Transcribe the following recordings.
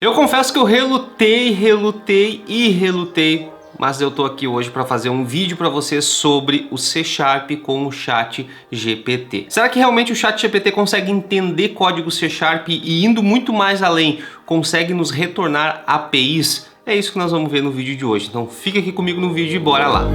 Eu confesso que eu relutei, mas eu tô aqui hoje para fazer um vídeo para vocês sobre o C# com o ChatGPT. Será que realmente o ChatGPT consegue entender código C# e indo muito mais além, consegue nos retornar APIs? É isso que nós vamos ver no vídeo de hoje. Então fica aqui comigo no vídeo e bora lá.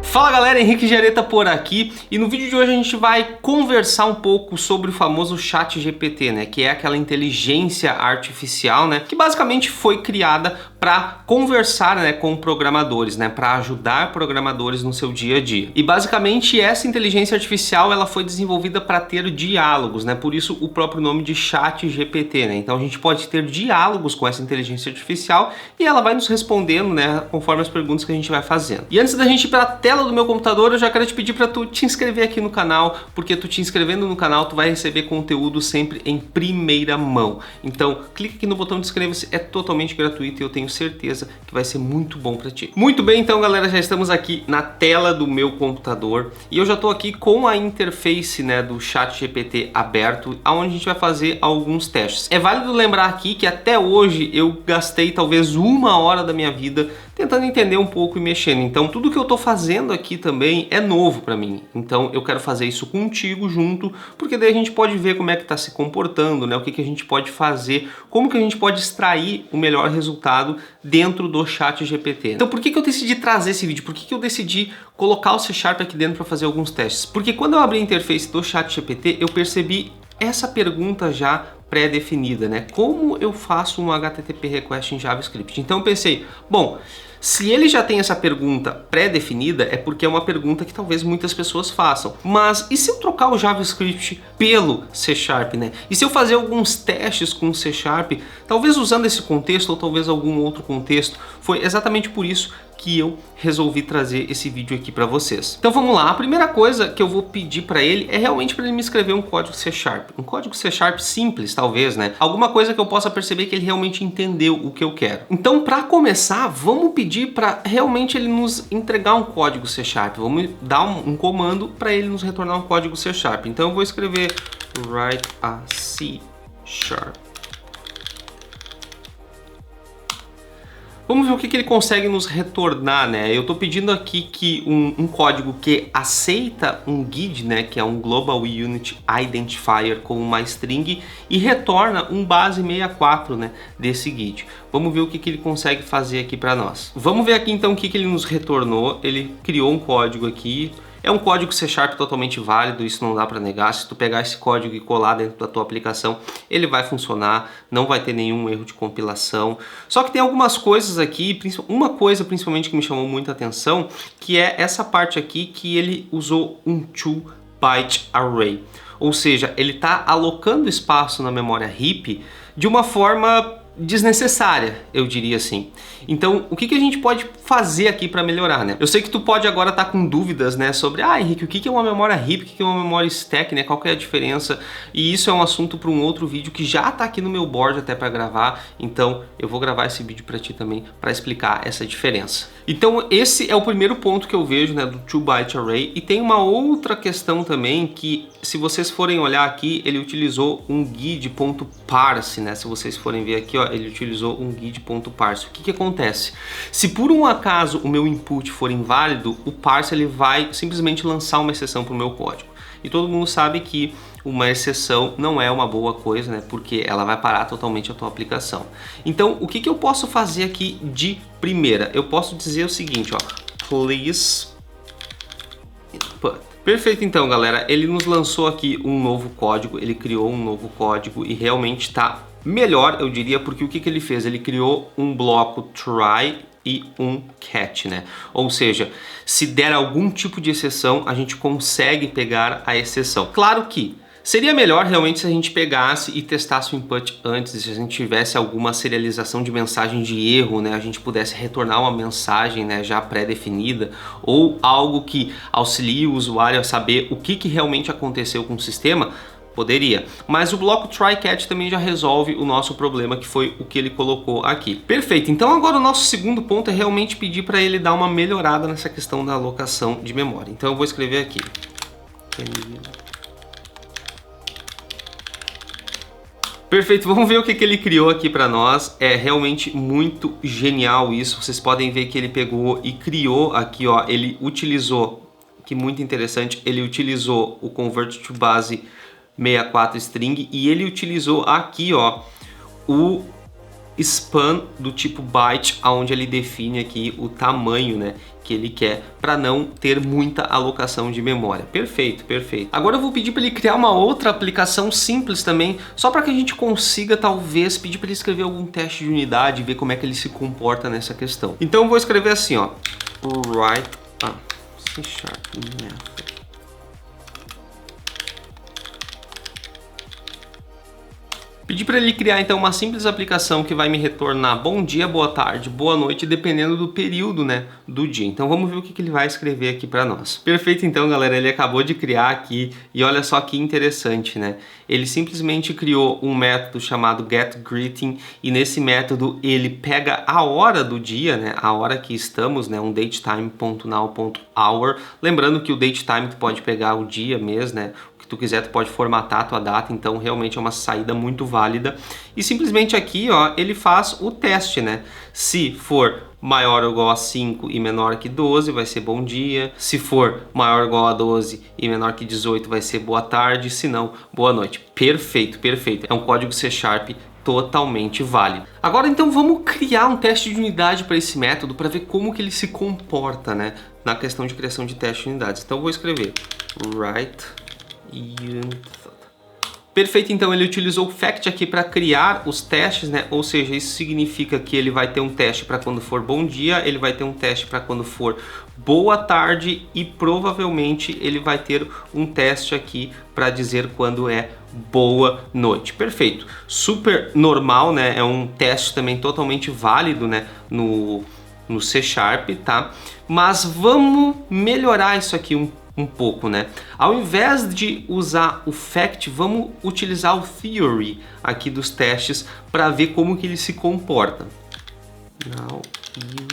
Fala galera, Henrique Giareta por aqui, e no vídeo de hoje a gente vai conversar um pouco sobre o famoso ChatGPT, né, que é aquela inteligência artificial, né, que basicamente foi criada para conversar, né, com programadores, né, para ajudar programadores no seu dia a dia. E basicamente essa inteligência artificial ela foi desenvolvida para ter diálogos, né, por isso o próprio nome de ChatGPT, né. Então a gente pode ter diálogos com essa inteligência artificial e ela vai nos respondendo, né, conforme as perguntas que a gente vai fazendo. E antes da gente ir para a tela do meu computador, eu já quero te pedir para tu te inscrever aqui no canal, porque tu te inscrevendo no canal, tu vai receber conteúdo sempre em primeira mão. Então, clica aqui no botão de inscreva-se, é totalmente gratuito e eu tenho certeza que vai ser muito bom para ti. Muito bem, então galera, já estamos aqui na tela do meu computador e eu já estou aqui com a interface, né, do ChatGPT aberto, onde a gente vai fazer alguns testes. É válido lembrar aqui que até hoje eu gastei talvez 1 hora da minha vida tentando entender um pouco e mexendo. Então tudo que eu tô fazendo aqui também é novo para mim. Então eu quero fazer isso contigo junto, porque daí a gente pode ver como é que tá se comportando, né? O que a gente pode fazer, como que a gente pode extrair o melhor resultado dentro do ChatGPT. Então por que eu decidi trazer esse vídeo? Por que eu decidi colocar o C# aqui dentro para fazer alguns testes? Porque quando eu abri a interface do ChatGPT, eu percebi essa pergunta já pré-definida, né? Como eu faço um HTTP request em JavaScript? Então eu pensei, bom, se ele já tem essa pergunta pré-definida, é porque é uma pergunta que talvez muitas pessoas façam. Mas e se eu trocar o JavaScript pelo C#, né? E se eu fazer alguns testes com o C#, talvez usando esse contexto ou talvez algum outro contexto? Foi exatamente por isso que eu resolvi trazer esse vídeo aqui para vocês. Então vamos lá, a primeira coisa que eu vou pedir para ele é realmente para ele me escrever um código C#. Um código C# simples, talvez, né? Alguma coisa que eu possa perceber que ele realmente entendeu o que eu quero. Então, para começar, vamos pedir para realmente ele nos entregar um código C#. Vamos dar um comando para ele nos retornar um código C#. Então eu vou escrever write a C#. Vamos ver o que ele consegue nos retornar, né? Eu estou pedindo aqui que um código que aceita um GUID, né? Que é um Global Unit Identifier com uma string e retorna um base 64, né? Desse GUID. Vamos ver o que ele consegue fazer aqui para nós. Vamos ver aqui então o que ele nos retornou. Ele criou um código aqui. É um código C# totalmente válido, isso não dá para negar. Se tu pegar esse código e colar dentro da tua aplicação, ele vai funcionar, não vai ter nenhum erro de compilação. Só que tem algumas coisas aqui, uma coisa principalmente que me chamou muita atenção, que é essa parte aqui que ele usou um 2-byte array. Ou seja, ele está alocando espaço na memória heap de uma forma desnecessária, eu diria assim. Então, o que a gente pode fazer aqui para melhorar, né? Eu sei que tu pode agora estar com dúvidas, né, sobre, Henrique, o que é uma memória heap, o que é uma memória stack, né? Qual que é a diferença? E isso é um assunto para um outro vídeo que já está aqui no meu board até para gravar. Então, eu vou gravar esse vídeo para ti também para explicar essa diferença. Então, esse é o primeiro ponto que eu vejo, né, do 2-byte array. E tem uma outra questão também que, se vocês forem olhar aqui, ele utilizou um guide.parse, né? Se vocês forem ver aqui, ó, ele utilizou um guide.parse. O que acontece? Se por um acaso o meu input for inválido, o parse ele vai simplesmente lançar uma exceção para o meu código. E todo mundo sabe que uma exceção não é uma boa coisa, né? Porque ela vai parar totalmente a tua aplicação. Então, o que eu posso fazer aqui de primeira? Eu posso dizer o seguinte, ó, please input. Perfeito, então, galera, ele nos lançou aqui um novo código, ele criou um novo código e realmente está melhor, eu diria, porque o que ele fez? Ele criou um bloco try e um catch, né? Ou seja, se der algum tipo de exceção, a gente consegue pegar a exceção. Claro que seria melhor realmente se a gente pegasse e testasse o input antes, se a gente tivesse alguma serialização de mensagem de erro, né? A gente pudesse retornar uma mensagem, né, já pré-definida, ou algo que auxilie o usuário a saber o que realmente aconteceu com o sistema. Poderia, mas o bloco try-catch também já resolve o nosso problema, que foi o que ele colocou aqui. Perfeito, então agora o nosso segundo ponto é realmente pedir para ele dar uma melhorada nessa questão da alocação de memória. Então eu vou escrever aqui Perfeito, vamos ver o que ele criou aqui para nós. É realmente muito genial isso. Vocês podem ver que ele pegou e criou aqui, ó, ele utilizou, que muito interessante, ele utilizou o convert to base 64 string e ele utilizou aqui, ó, o span do tipo byte, onde ele define aqui o tamanho, né, que ele quer para não ter muita alocação de memória. Perfeito, perfeito. Agora eu vou pedir para ele criar uma outra aplicação simples também, só para que a gente consiga talvez pedir para ele escrever algum teste de unidade, ver como é que ele se comporta nessa questão. Então eu vou escrever assim, ó, write C# method. Pedi para ele criar então uma simples aplicação que vai me retornar bom dia, boa tarde, boa noite, dependendo do período, né, do dia. Então vamos ver o que ele vai escrever aqui para nós. Perfeito, então galera, ele acabou de criar aqui e olha só que interessante, né? Ele simplesmente criou um método chamado getGreeting e nesse método ele pega a hora do dia, né, a hora que estamos, né, um datetime.now.hour. Lembrando que o datetime tu pode pegar o dia, mês, né? Que tu quiser, tu pode formatar a tua data, então realmente é uma saída muito válida. E simplesmente aqui, ó, ele faz o teste, né? Se for maior ou igual a 5 e menor que 12, vai ser bom dia. Se for maior ou igual a 12 e menor que 18, vai ser boa tarde. Se não, boa noite. Perfeito, perfeito. É um código C# totalmente válido. Agora então vamos criar um teste de unidade para esse método para ver como que ele se comporta, né, na questão de criação de teste de unidades. Então eu vou escrever write unit. Perfeito, então ele utilizou o fact aqui para criar os testes, né? Ou seja, isso significa que ele vai ter um teste para quando for bom dia, ele vai ter um teste para quando for boa tarde e provavelmente ele vai ter um teste aqui para dizer quando é boa noite. Perfeito, super normal, né? É um teste também totalmente válido, né? No C#, tá? Mas vamos melhorar isso aqui um pouco, né? Ao invés de usar o fact, vamos utilizar o theory aqui dos testes para ver como que ele se comporta. Now use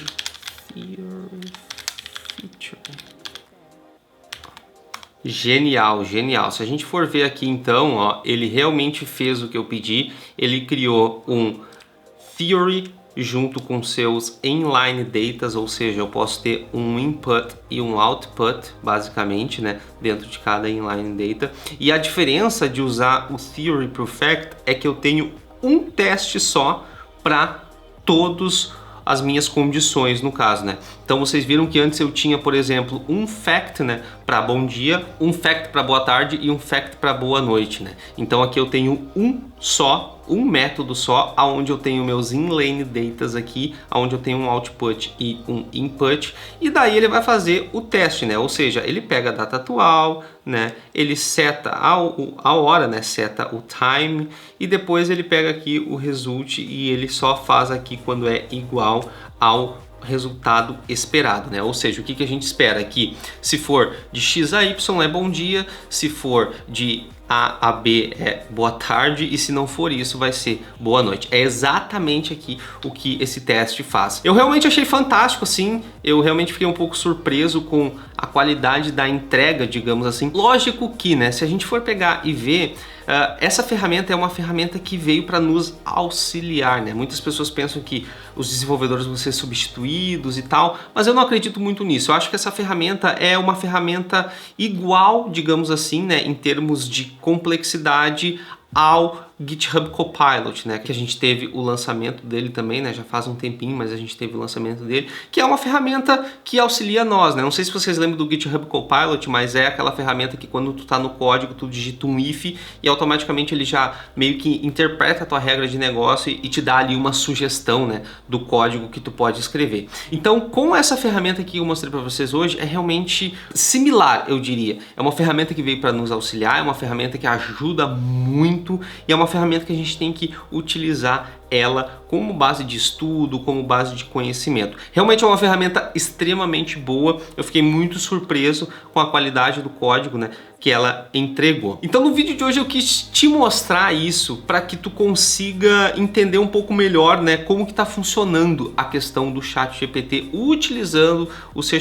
theory feature. Genial, genial. Se a gente for ver aqui então, ó, ele realmente fez o que eu pedi. Ele criou um theory junto com seus inline datas, ou seja, eu posso ter um input e um output, basicamente, né, dentro de cada inline data. E a diferença de usar o theory para o fact é que eu tenho um teste só para todos as minhas condições, no caso, né? Então vocês viram que antes eu tinha, por exemplo, um fact, né, para bom dia, um fact para boa tarde e um fact para boa noite, né? Então aqui eu tenho um método só, aonde eu tenho meus inline datas aqui, aonde eu tenho um output e um input, e daí ele vai fazer o teste, né? Ou seja, ele pega a data atual, né? Ele seta a hora, né? Seta o time, e depois ele pega aqui o result e ele só faz aqui quando é igual ao resultado esperado, né? Ou seja, o que a gente espera aqui? Se for de X a Y é bom dia, se for de A a B é boa tarde e se não for isso vai ser boa noite. É exatamente aqui o que esse teste faz. Eu realmente achei fantástico, assim, eu realmente fiquei um pouco surpreso com a qualidade da entrega, digamos assim. Lógico que, né, se a gente for pegar e ver, essa ferramenta é uma ferramenta que veio para nos auxiliar, né? Muitas pessoas pensam que os desenvolvedores vão ser substituídos e tal, mas eu não acredito muito nisso. Eu acho que essa ferramenta é uma ferramenta igual, digamos assim, né, em termos de complexidade ao GitHub Copilot, né, que a gente teve o lançamento dele também, né, já faz um tempinho, mas a gente teve o lançamento dele, que é uma ferramenta que auxilia nós, né. Não sei se vocês lembram do GitHub Copilot, mas é aquela ferramenta que quando tu tá no código, tu digita um if e automaticamente ele já meio que interpreta a tua regra de negócio e te dá ali uma sugestão, né, do código que tu pode escrever. Então, com essa ferramenta que eu mostrei para vocês hoje, é realmente similar, eu diria. É uma ferramenta que veio para nos auxiliar, é uma ferramenta que ajuda muito e é uma ferramenta que a gente tem que utilizar ela como base de estudo, como base de conhecimento. Realmente é uma ferramenta extremamente boa, eu fiquei muito surpreso com a qualidade do código, né, que ela entregou. Então no vídeo de hoje eu quis te mostrar isso para que tu consiga entender um pouco melhor, né, como que está funcionando a questão do ChatGPT utilizando o C#.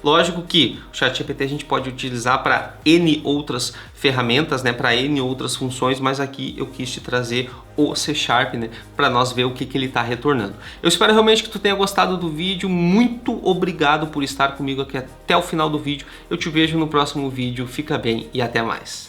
Lógico que o ChatGPT a gente pode utilizar para N outras ferramentas, né, para N outras funções, mas aqui eu quis te trazer o C#, né, para nós ver o que ele está retornando. Eu espero realmente que tu tenha gostado do vídeo, muito obrigado por estar comigo aqui até o final do vídeo. Eu te vejo no próximo vídeo, fica bem e até mais.